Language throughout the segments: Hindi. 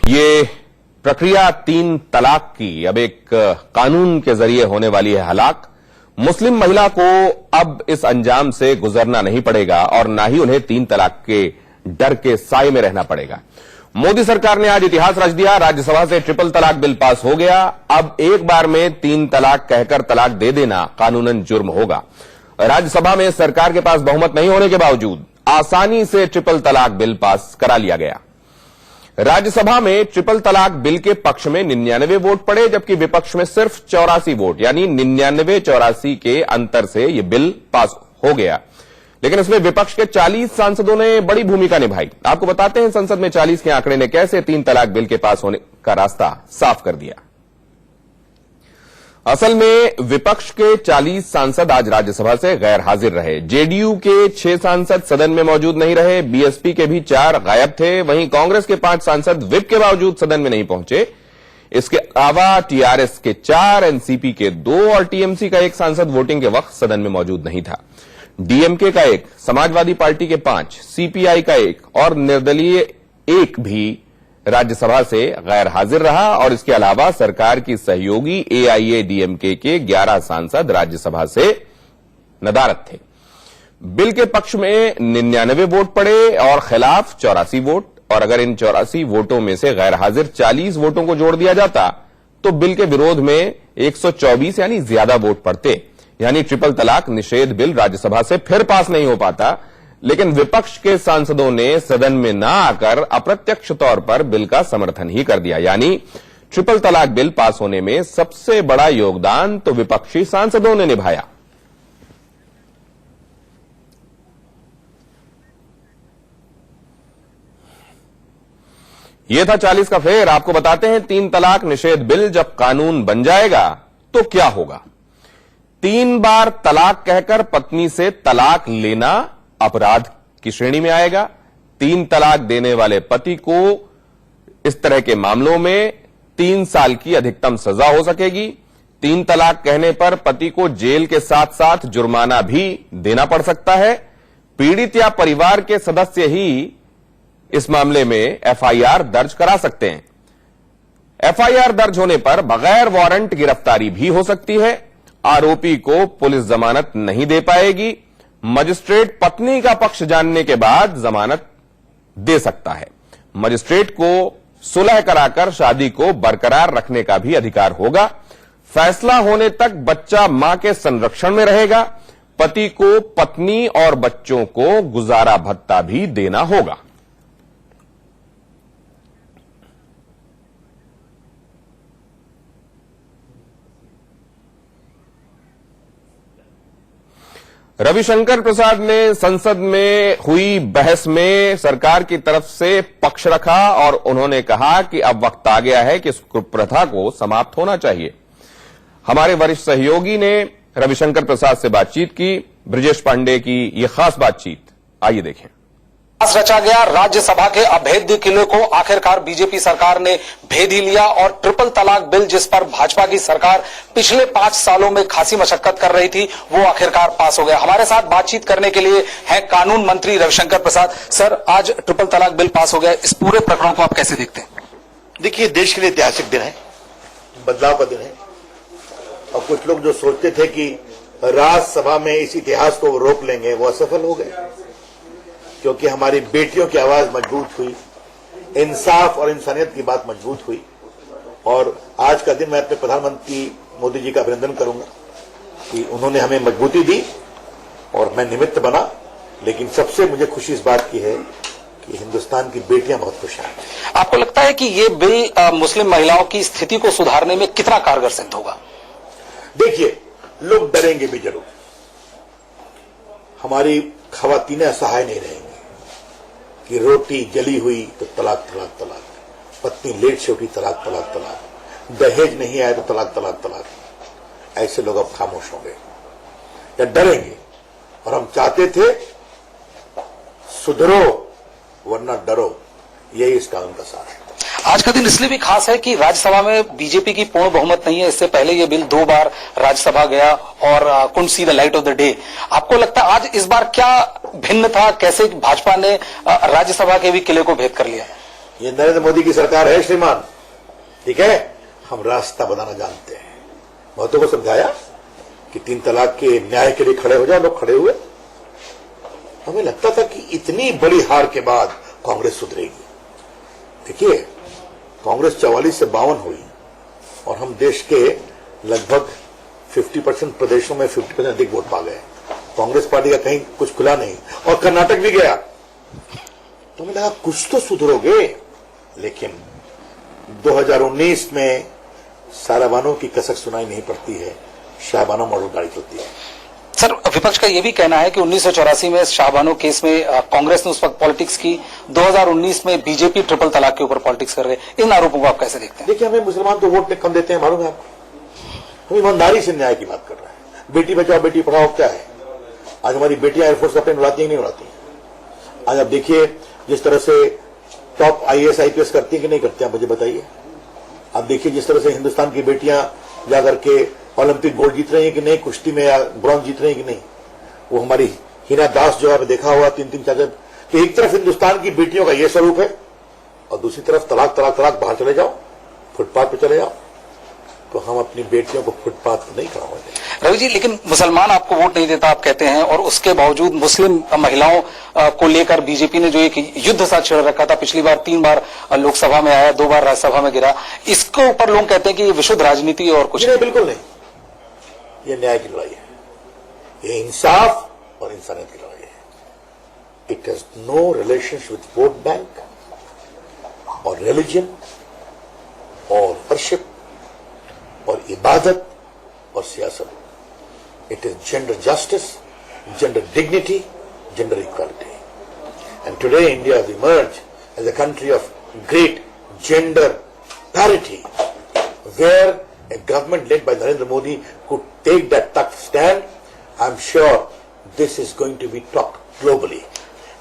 ये प्रक्रिया 3 तलाक की अब एक कानून के जरिए होने वाली है हलाक। मुस्लिम महिला को अब इस अंजाम से गुजरना नहीं पड़ेगा और ना ही उन्हें 3 तलाक के डर के साए में रहना पड़ेगा। मोदी सरकार ने आज इतिहास रच दिया। राज्यसभा से ट्रिपल तलाक बिल पास हो गया। अब एक बार में 3 तलाक कहकर तलाक दे देना कानूनन जुर्म होगा। राज्यसभा में सरकार के पास बहुमत नहीं होने के बावजूद आसानी से ट्रिपल तलाक बिल पास करा लिया गया। राज्यसभा में ट्रिपल तलाक बिल के पक्ष में 99 वोट पड़े, जबकि विपक्ष में सिर्फ 84 वोट, यानी 99-84 के अंतर से यह बिल पास हो गया। लेकिन इसमें विपक्ष के 40 सांसदों ने बड़ी भूमिका निभाई। आपको बताते हैं संसद में 40 के आंकड़े ने कैसे 3 तलाक बिल के पास होने का रास्ता साफ कर दिया। असल में विपक्ष के 40 सांसद आज राज्यसभा से गैर हाजिर रहे। जेडीयू के 6 सांसद सदन में मौजूद नहीं रहे। बीएसपी के भी 4 गायब थे। वहीं कांग्रेस के 5 सांसद व्हिप के बावजूद सदन में नहीं पहुंचे। इसके अलावा टीआरएस के 4, एनसीपी के 2 और टीएमसी का 1 सांसद वोटिंग के वक्त सदन में मौजूद नहीं था। डीएमके का 1, समाजवादी पार्टी के 5, सीपीआई का 1 और निर्दलीय 1 भी राज्यसभा से गैर हाजिर रहा। और इसके अलावा सरकार की सहयोगी एआईएडीएमके के 11 सांसद राज्यसभा से नदारद थे। बिल के पक्ष में 99 वोट पड़े और खिलाफ 84 वोट, और अगर इन 84 वोटों में से गैर हाजिर 40 वोटों को जोड़ दिया जाता तो बिल के विरोध में 124 यानी ज्यादा वोट पड़ते, यानी ट्रिपल तलाक निषेध बिल राज्यसभा से फिर पास नहीं हो पाता। लेकिन विपक्ष के सांसदों ने सदन में ना आकर अप्रत्यक्ष तौर पर बिल का समर्थन ही कर दिया, यानी ट्रिपल तलाक बिल पास होने में सबसे बड़ा योगदान तो विपक्षी सांसदों ने निभाया। यह था 40 का फेर। आपको बताते हैं 3 तलाक निषेध बिल जब कानून बन जाएगा तो क्या होगा। 3 बार तलाक कहकर पत्नी से तलाक लेना अपराध की श्रेणी में आएगा। 3 तलाक देने वाले पति को इस तरह के मामलों में 3 साल की अधिकतम सजा हो सकेगी। 3 तलाक कहने पर पति को जेल के साथ साथ जुर्माना भी देना पड़ सकता है। पीड़ित या परिवार के सदस्य ही इस मामले में एफआईआर दर्ज करा सकते हैं। एफआईआर दर्ज होने पर बगैर वारंट गिरफ्तारी भी हो सकती है। आरोपी को पुलिस जमानत नहीं दे पाएगी। मजिस्ट्रेट पत्नी का पक्ष जानने के बाद जमानत दे सकता है। मजिस्ट्रेट को सुलह कराकर शादी को बरकरार रखने का भी अधिकार होगा। फैसला होने तक बच्चा मां के संरक्षण में रहेगा। पति को पत्नी और बच्चों को गुजारा भत्ता भी देना होगा। रविशंकर प्रसाद ने संसद में हुई बहस में सरकार की तरफ से पक्ष रखा और उन्होंने कहा कि अब वक्त आ गया है कि इस कुप्रथा को समाप्त होना चाहिए। हमारे वरिष्ठ सहयोगी ने रविशंकर प्रसाद से बातचीत की। ब्रजेश पांडे की यह खास बातचीत, आइए देखें। रचा गया राज्यसभा के अभेद्य किले को आखिरकार बीजेपी सरकार ने भेद ही लिया और ट्रिपल तलाक बिल, जिस पर भाजपा की सरकार पिछले 5 सालों में खासी मशक्कत कर रही थी, वो आखिरकार पास हो गया। हमारे साथ बातचीत करने के लिए हैं कानून मंत्री रविशंकर प्रसाद। सर, आज ट्रिपल तलाक बिल पास हो गया, इस पूरे प्रकरण को आप कैसे देखते हैं? देखिए, देश के लिए ऐतिहासिक दिन है, बदलाव का दिन है। और कुछ लोग जो सोचते थे कि राज्यसभा में इस इतिहास को रोक लेंगे, वो असफल हो गए, क्योंकि हमारी बेटियों की आवाज मजबूत हुई, इंसाफ और इंसानियत की बात मजबूत हुई। और आज का दिन मैं अपने प्रधानमंत्री मोदी जी का अभिनंदन करूंगा कि उन्होंने हमें मजबूती दी और मैं निमित्त बना। लेकिन सबसे मुझे खुशी इस बात की है कि हिंदुस्तान की बेटियां बहुत खुश हैं। आपको लगता है कि ये बिल मुस्लिम महिलाओं की स्थिति को सुधारने में कितना कारगर सिद्ध होगा? देखिए, लोग डरेंगे भी जरूर। हमारी खवातीनें असहाय नहीं रहेंगी कि रोटी जली हुई तो तलाक तलाक तलाक, पत्नी लेट से उठी तलाक तलाक तलाक, दहेज नहीं आया तो तलाक तलाक तलाक। ऐसे लोग अब खामोश होंगे या डरेंगे। और हम चाहते थे सुधरो वरना डरो, यही इस कानून का सार है। आज का दिन इसलिए भी खास है कि राज्यसभा में बीजेपी की पूर्ण बहुमत नहीं है। इससे पहले ये बिल 2 बार राज्यसभा गया और couldn't see the light of the day. आपको लगता है आज इस बार क्या भिन्न था? कैसे भाजपा ने राज्यसभा के भी किले को भेद कर लिया? ये नरेंद्र मोदी की सरकार है श्रीमान, ठीक है। हम रास्ता बनाना जानते हैं। बहुतों को समझाया कि 3 तलाक के न्याय के लिए खड़े हो जाओ, लोग खड़े हुए। हमें लगता था कि इतनी बड़ी हार के बाद कांग्रेस सुधरेगी। देखिए, कांग्रेस 44 से 52 हुई और हम देश के लगभग 50% प्रदेशों में 50% अधिक वोट पा गए। कांग्रेस पार्टी का कहीं कुछ खुला नहीं और कर्नाटक भी गया। तो हमें लगा कुछ तो सुधरोगे, लेकिन 2019 में साराबानों की कसक सुनाई नहीं पड़ती है, शाहबानो मॉडल गाड़ी चलती है। सर, विपक्ष का यह भी कहना है कि 1984 में शाहबानो केस में कांग्रेस ने उस वक्त पॉलिटिक्स की, 2019 में बीजेपी ट्रिपल तलाक के ऊपर पॉलिटिक्स कर रहे हैं। इन आरोपों को आप कैसे देखते हैं? देखिए, हमें मुसलमान तो वोट कम देते हैं, मालूम है आपको। हम ईमानदारी से न्याय की बात कर रहे हैं। बेटी बचाओ बेटी पढ़ाओ क्या है? आज हमारी बेटियां एयरफोर्स का प्लेन उड़ाती है नहीं उड़ाती? आज आप देखिए जिस तरह से टॉप IAS IPS करती है कि नहीं करती, आप मुझे बताइए। आप देखिए जिस तरह से हिंदुस्तान की बेटियां जाकर के ओलंपिक गोल्ड जीत रही है कि नहीं, कुश्ती में या ब्रॉन्ज जीत रही है कि नहीं। वो हमारी हिना दास जो है देखा हुआ 3-3 4। तो एक तरफ हिंदुस्तान की बेटियों का ये स्वरूप है और दूसरी तरफ तलाक तलाक तलाक, बाहर चले जाओ, फुटपाथ पे चले जाओ। तो हम अपनी बेटियों को फुटपाथ पर नहीं खड़ा होंगे। रवि जी, लेकिन मुसलमान आपको वोट नहीं देता आप कहते हैं, और उसके बावजूद मुस्लिम महिलाओं को लेकर बीजेपी ने जो एक युद्ध सा छेड़ रखा था, पिछली बार 3 बार लोकसभा में आया, 2 बार राज्यसभा में गिरा, इसके ऊपर लोग कहते हैं कि ये विशुद्ध राजनीति और कुछ नहीं। बिल्कुल नहीं, ये न्याय की लड़ाई है, ये इंसाफ और इंसानियत की लड़ाई है। It has no relations with vote bank और रिलीजन और वर्शिप और इबादत और सियासत। It is gender justice, gender dignity, gender equality. And today India has emerged as a country of great gender parity, where a government led by Narendra Modi could take that tough stand. I'm sure this is going to be talked globally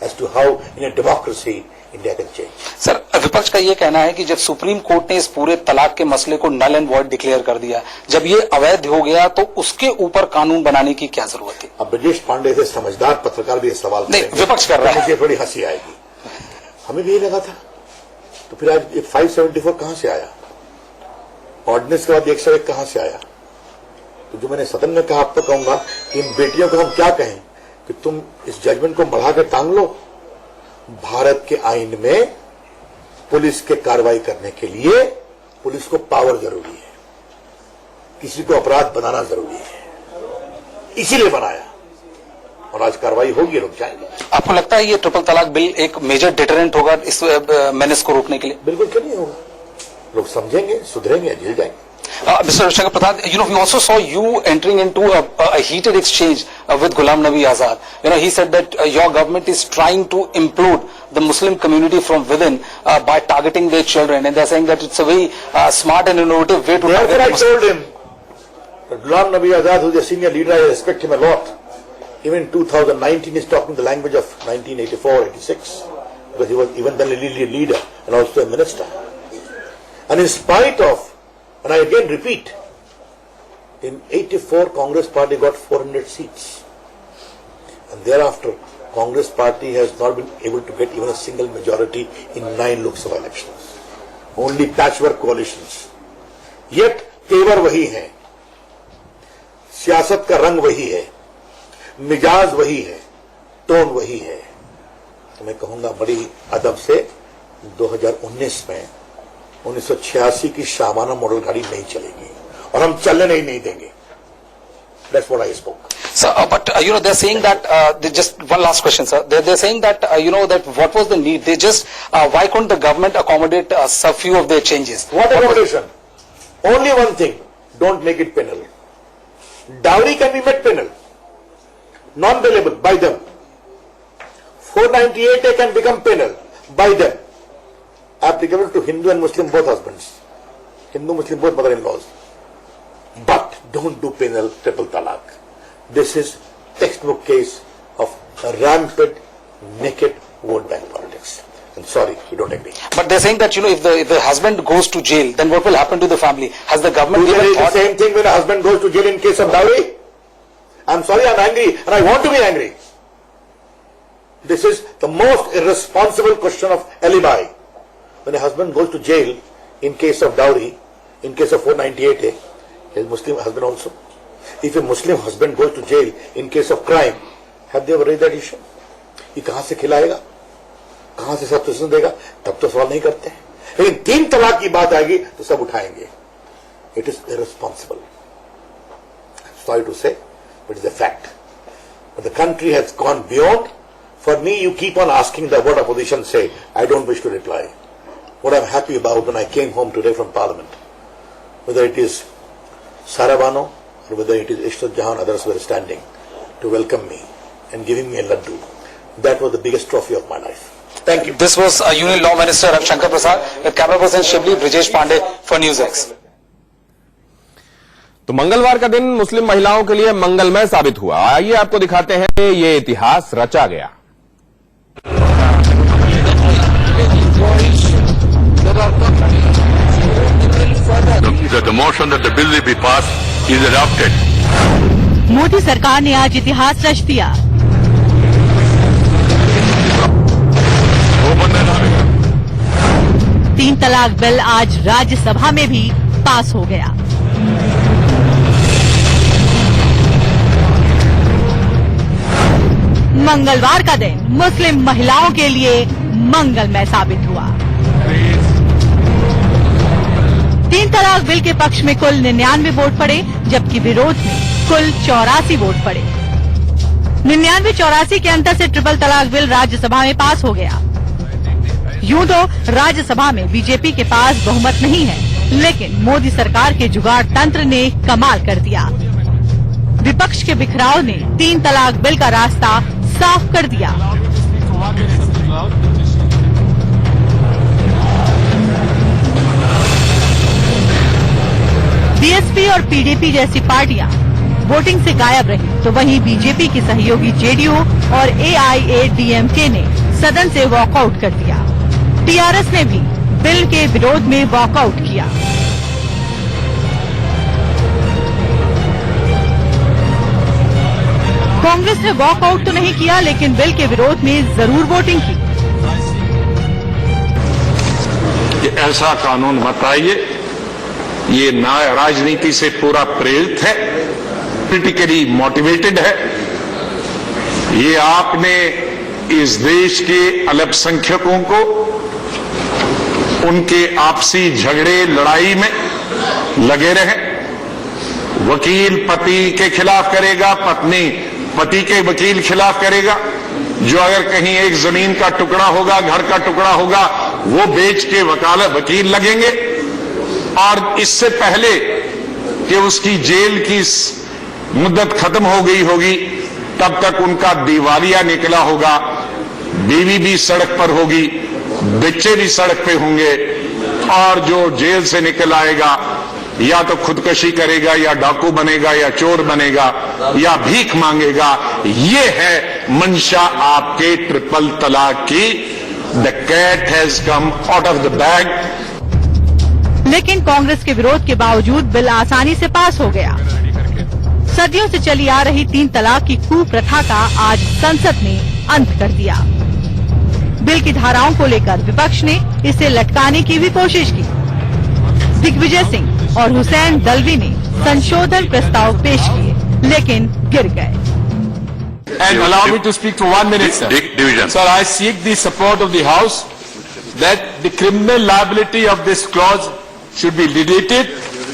as to how in a democracy India can change. Sir, विपक्ष का ये कहना है कि जब सुप्रीम कोर्ट ने इस पूरे तलाक के मसले को नल एंड वॉइड डिक्लेयर कर दिया, जब ये अवैध हो गया तो उसके ऊपर कानून बनाने की क्या जरूरत थी? अब ब्रजेश पांडे से समझदार पत्रकार भी ये सवाल नहीं, विपक्ष कर रहा है। मुझे थोड़ी हंसी आएगी। हमें भी यही लगा था। तो फिर आज 574 कहां से आया? ऑर्डिनेंस के बाद 101 कहां से आया? तो जो मैंने सदन में कहा, आपको कहूंगा कि इन बेटियों को हम क्या कहें कि तुम इस जजमेंट को बढ़ा कर टांग लो। भारत के आईन में पुलिस के कार्रवाई करने के लिए पुलिस को पावर जरूरी है, किसी को अपराध बनाना जरूरी है, इसीलिए बनाया और आज कार्रवाई होगी, रुक जाएंगे। आपको लगता है ये ट्रिपल तलाक बिल एक मेजर डिटरेंट होगा इस मेनेस को रोकने के लिए? बिल्कुल क्यों नहीं होगा। लोग समझेंगे, सुधरेंगे, झेल जाएंगे। Mr. Shankar Pradhan, we also saw you entering into a heated exchange with Ghulam Nabi Azad. He said that your government is trying to implode the Muslim community from within by targeting their children, and they're saying that it's a very smart and innovative way to target I told him that Ghulam Nabi Azad, who's a senior leader, I respect him a lot. Even in 2019, he's talking the language of 1984-86, because he was even then a leader and also a minister. And in spite of, and I again repeat, in 84 Congress party got 400 seats, and thereafter Congress party has not been able to get even a single majority in 9 Lok Sabha elections. Only patchwork coalitions. Yet तेवर वही है, सियासत का रंग वही है, मिजाज वही है, टोन वही है। तो मैं कहूंगा बड़ी अदब से 2019 में 1986 की शाहबानो मॉडल गाड़ी नहीं चलेगी और हम चलने नहीं देंगे। That's what I spoke. Sir, but they're saying that just one last question, sir. They're saying that that what was the need? They just why couldn't the government accommodate a few of their changes? What accommodation? Only one thing: don't make it penal. Dowry can be made penal, non-bailable by them. 498A can become penal by them. Applicable to Hindu and Muslim both husbands, Hindu Muslim both mother-in-laws. But don't do penal triple talaq. This is textbook case of a rampant, naked vote bank politics. I'm sorry, we don't agree. But they're saying that if the husband goes to jail, then what will happen to the family? Has the government given thought? The same thing when a husband goes to jail in case of dowry? I'm sorry, I'm angry, and I want to be angry. This is the most irresponsible question of alibi. when a husband goes to jail in case of dowry, in case of 498A, his Muslim husband also. If a Muslim husband goes to jail in case of crime, have they ever raised that issue? ये कहां से खिलाएगा, कहां से सब्सिट्यूशन देगा, तब तो सवाल नहीं करते हैं. लेकिन 3 तलाक की बात आएगी तो सब उठाएंगे. It is irresponsible. I'm sorry to say, but it's a fact. But the country has gone beyond. For me, you keep on asking the what opposition say. I don't wish to reply. What I'm happy about when I came home today from Parliament, whether it is Sarabano or whether it is Ishrat Jahan, others were standing to welcome me and giving me a laddu. That was the biggest trophy of my life. Thank you. This was Union Law Minister Ravi Shankar Prasad with camera person Shibli Brijesh Pandey for News X. तो मंगलवार का दिन मुस्लिम महिलाओं के लिए मंगलमय साबित हुआ. आइए आपको दिखाते हैं कि ये इतिहास रचा गया. The motion that the bill will be passed is adopted. Modi सरकार ने आज इतिहास रच दिया. तीन तलाक बिल आज राज्यसभा में भी पास हो गया. मंगलवार का दिन मुस्लिम महिलाओं के लिए मंगलमय साबित हुआ. 3 तलाक बिल के पक्ष में कुल 99 वोट पड़े, जबकि विरोध में कुल 84 वोट पड़े. 99-84 के अंतर से ट्रिपल तलाक बिल राज्यसभा में पास हो गया. यूं तो राज्यसभा में बीजेपी के पास बहुमत नहीं है, लेकिन मोदी सरकार के जुगाड़ तंत्र ने कमाल कर दिया. विपक्ष के बिखराव ने 3 तलाक बिल का रास्ता साफ कर दिया. बीएसपी और पीडीपी जैसी पार्टियां वोटिंग से गायब रही, तो वहीं बीजेपी की सहयोगी जेडीयू और एआईएडीएमके ने सदन से वॉकआउट कर दिया. टीआरएस ने भी बिल के विरोध में वॉकआउट किया. कांग्रेस ने वॉकआउट तो नहीं किया, लेकिन बिल के विरोध में जरूर वोटिंग की. कि ऐसा कानून मत आइए, ये राजनीति से पूरा प्रेरित है, पॉलिटिकली मोटिवेटेड है. ये आपने इस देश के अल्पसंख्यकों को उनके आपसी झगड़े लड़ाई में लगे रहे. वकील पति के खिलाफ करेगा, पत्नी पति के वकील खिलाफ करेगा. जो अगर कहीं एक जमीन का टुकड़ा होगा, घर का टुकड़ा होगा, वो बेच के वकील लगेंगे. और इससे पहले कि उसकी जेल की मुद्दत खत्म हो गई होगी, तब तक उनका दिवालिया निकला होगा. बीवी भी सड़क पर होगी, बच्चे भी सड़क पे होंगे, और जो जेल से निकल आएगा या तो खुदकशी करेगा, या डाकू बनेगा, या चोर बनेगा, या भीख मांगेगा. ये है मंशा आपके ट्रिपल तलाक की. The cat has come out of the bag. लेकिन कांग्रेस के विरोध के बावजूद बिल आसानी से पास हो गया. सदियों से चली आ रही 3 तलाक की कुप्रथा का आज संसद ने अंत कर दिया. बिल की धाराओं को लेकर विपक्ष ने इसे लटकाने की भी कोशिश की. दिग्विजय सिंह और हुसैन दलवी ने संशोधन प्रस्ताव पेश किए, लेकिन गिर गए. And allow me to speak for 1 minute, sir. Division. Sir, I seek the support of the House that the criminal liability of this clause should be deleted,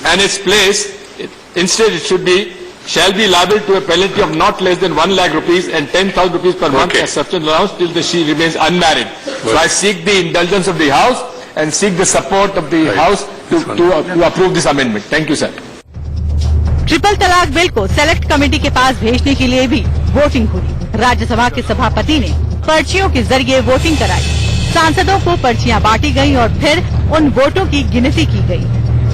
and its place, instead it should be, shall be liable to a penalty of not less than 1 lakh rupees and 10,000 rupees per month Okay. as substance allowance till she remains unmarried. So I seek the indulgence of the House and seek the support of the House to approve this amendment. Thank you, sir. Triple तलाक बिल को सेलेक्ट कमेटी के पास भेजने के लिए भी वोटिंग हुई. राज्यसभा के सभापति ने पर्चियों के जरिए वोटिंग कराई. सांसदों को पर्चियां बांटी गईं और फिर उन वोटों की गिनती की गई.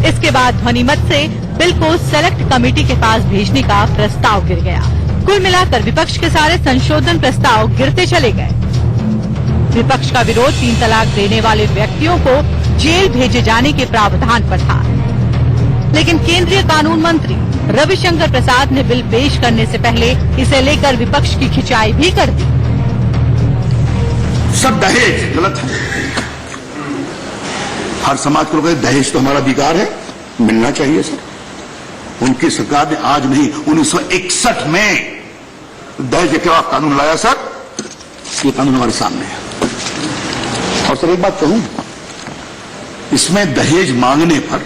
इसके बाद ध्वनिमत से बिल को सेलेक्ट कमेटी के पास भेजने का प्रस्ताव गिर गया. कुल मिलाकर विपक्ष के सारे संशोधन प्रस्ताव गिरते चले गए. विपक्ष का विरोध 3 तलाक देने वाले व्यक्तियों को जेल भेजे जाने के प्रावधान पर था, लेकिन केंद्रीय कानून मंत्री रविशंकर प्रसाद ने बिल पेश करने से पहले इसे लेकर विपक्ष की खिंचाई भी कर दी. सब दहेज गलत है. हर समाज को कहते दहेज तो हमारा अधिकार है, मिलना चाहिए सर। उनकी सरकार ने आज नहीं 1961 में दहेज के खिलाफ कानून लाया सर। ये कानून हमारे सामने है। और सर एक बात कहूं, इसमें दहेज मांगने पर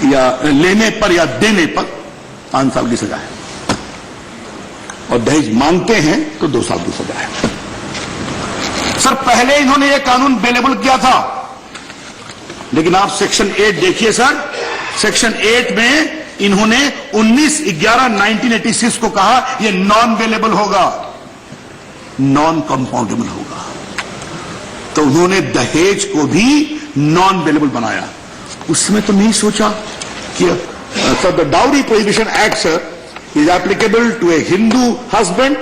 या लेने पर या देने पर 5 साल की सजा है, और दहेज मांगते हैं तो 2 साल की सजा है। सर पहले इन्होंने यह कानून अवेलेबल किया था, लेकिन आप सेक्शन 8 देखिए सर। सेक्शन 8 में इन्होंने 19/11/1986 को कहा यह नॉन अवेलेबल होगा, नॉन कंपाउंडेबल होगा। तो उन्होंने दहेज को भी नॉन अवेलेबल बनाया। उसमें तो नहीं सोचा कि sir the dowry prohibition act sir is applicable to a Hindu husband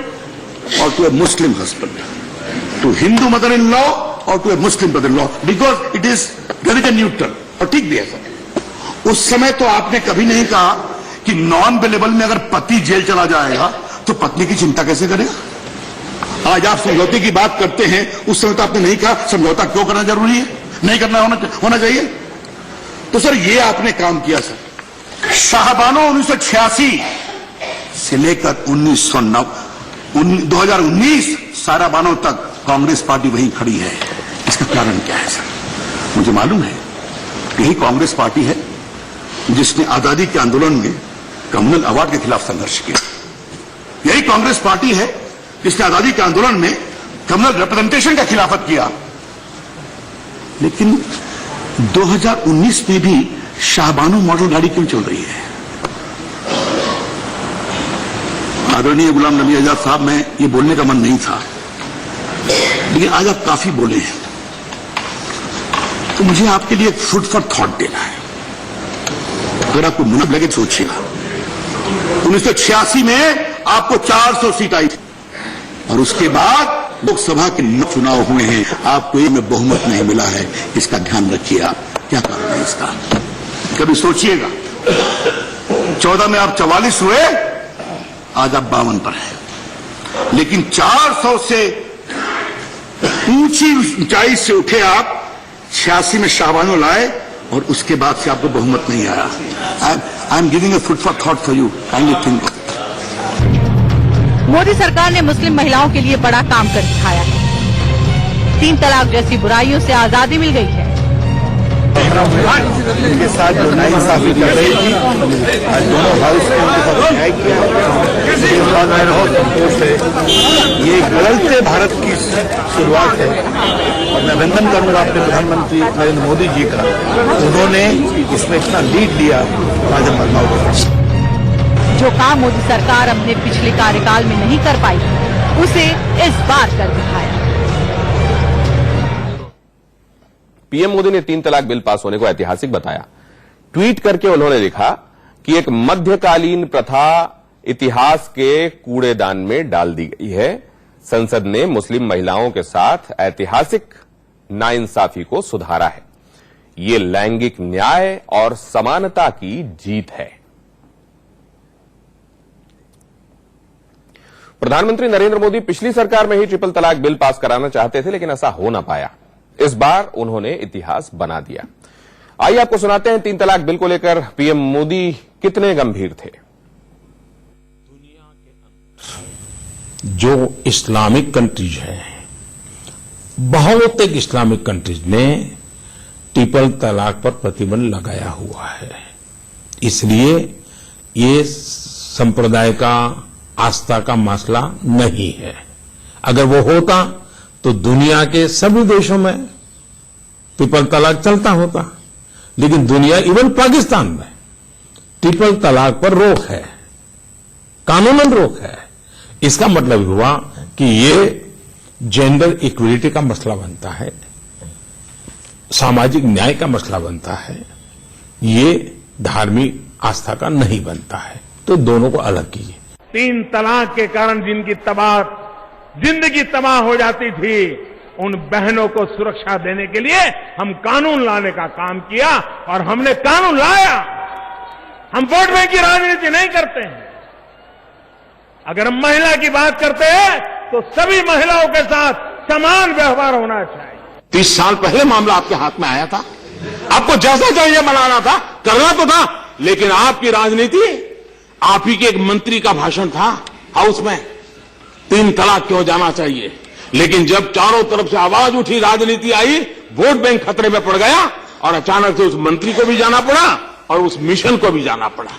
और to a Muslim husband, to Hindu mother in law और to a Muslim mother in law, because it is religion neutral. और ठीक भी है सर। उस समय तो आपने कभी नहीं कहा कि नॉन अवेलेबल में अगर पति जेल चला जाएगा तो पत्नी की चिंता कैसे करेगा। आज आप समझौते की बात करते हैं, उस समय तो आपने नहीं कहा समझौता क्यों करना जरूरी है, नहीं करना होना चाहिए। तो सर ये आपने काम किया सर। शाहबानो 1986 से लेकर 2019 सारा बानों तक कांग्रेस पार्टी वहीं खड़ी है। इसका कारण क्या है सर? मुझे मालूम है यही कांग्रेस पार्टी है जिसने आजादी के आंदोलन में कम्युनल अवार्ड के खिलाफ संघर्ष किया। यही कांग्रेस पार्टी है जिसने आजादी के आंदोलन में कम्युनल रिप्रेजेंटेशन का खिलाफत किया। लेकिन 2019 में भी शाहबानो मॉडल गाड़ी क्यों चल रही है? आदरणीय गुलाम नबी आजाद साहब, में ये बोलने का मन नहीं था, लेकिन आज आप काफी बोले हैं, तो मुझे आपके लिए फूड फॉर थॉट देना है। अगर आपको मुनाफ लगे सोचिएगा, 1986 में आपको 400 सीट आई और उसके बाद लोकसभा के 9 चुनाव हुए हैं, आपको ये में बहुमत नहीं मिला है। इसका ध्यान रखिए आप, क्या कारण है इसका, कभी सोचिएगा। 14 में आप 44 हुए, आज आप 52 पर हैं। लेकिन 400 से ऊंची ऊंचाई से उठे आप, 86 में शाहबानो लाए और उसके बाद से आपको बहुमत नहीं आया। I am giving a food for thought for you, kindly think. Modi सरकार ने मुस्लिम महिलाओं के लिए बड़ा काम कर दिखाया है। 3 तलाक जैसी बुराइयों से आजादी मिल गई है। उनके साथ जो नाइंसाफी कर रही थी, आज दोनों हाउस ने उनके साथ न्याय किया। इस बात में बहुत संतोष है। ये बदलते भारत की शुरुआत है और मैं अभिनंदन करूंगा अपने प्रधानमंत्री नरेंद्र मोदी जी का। उन्होंने इसमें इतना लीड दिया, आज हम बदलाव कर। जो काम मोदी सरकार अपने पिछले कार्यकाल में नहीं कर पाई, उसे इस बार कर दिखाया। पीएम मोदी ने 3 तलाक बिल पास होने को ऐतिहासिक बताया। ट्वीट करके उन्होंने लिखा कि एक मध्यकालीन प्रथा इतिहास के कूड़ेदान में डाल दी गई है। संसद ने मुस्लिम महिलाओं के साथ ऐतिहासिक नाइंसाफी को सुधारा है। ये लैंगिक न्याय और समानता की जीत है। प्रधानमंत्री नरेंद्र मोदी पिछली सरकार में ही ट्रिपल तलाक बिल पास कराना चाहते थे, लेकिन ऐसा हो ना पाया। इस बार उन्होंने इतिहास बना दिया। आइए आपको सुनाते हैं 3 तलाक बिल को लेकर पीएम मोदी कितने गंभीर थे। जो इस्लामिक कंट्रीज है, बहुत एक इस्लामिक कंट्रीज ने ट्रिपल तलाक पर प्रतिबंध लगाया हुआ है। इसलिए ये संप्रदाय का, आस्था का मसला नहीं है। अगर वो होता तो दुनिया के सभी देशों में ट्रिपल तलाक चलता होता, लेकिन दुनिया, इवन पाकिस्तान में ट्रिपल तलाक पर रोक है, कानूनन रोक है। इसका मतलब हुआ कि ये जेंडर इक्वलिटी का मसला बनता है, सामाजिक न्याय का मसला बनता है, ये धार्मिक आस्था का नहीं बनता है। तो दोनों को अलग कीजिए। 3 तलाक के कारण जिनकी जिंदगी तबाह हो जाती थी, उन बहनों को सुरक्षा देने के लिए हम कानून लाने का काम किया और हमने कानून लाया। हम वोट बैंक की राजनीति नहीं करते हैं। अगर हम महिला की बात करते हैं तो सभी महिलाओं के साथ समान व्यवहार होना चाहिए। 30 साल पहले मामला आपके हाथ में आया था, आपको जैसा चाहिए बनाना था, करना तो था, लेकिन आपकी राजनीति, आप ही के एक मंत्री का भाषण था हाउस में, 3 तलाक क्यों जाना चाहिए। लेकिन जब चारों तरफ से आवाज उठी, राजनीति आई, वोट बैंक खतरे में पड़ गया और अचानक से उस मंत्री को भी जाना पड़ा और उस मिशन को भी जाना पड़ा।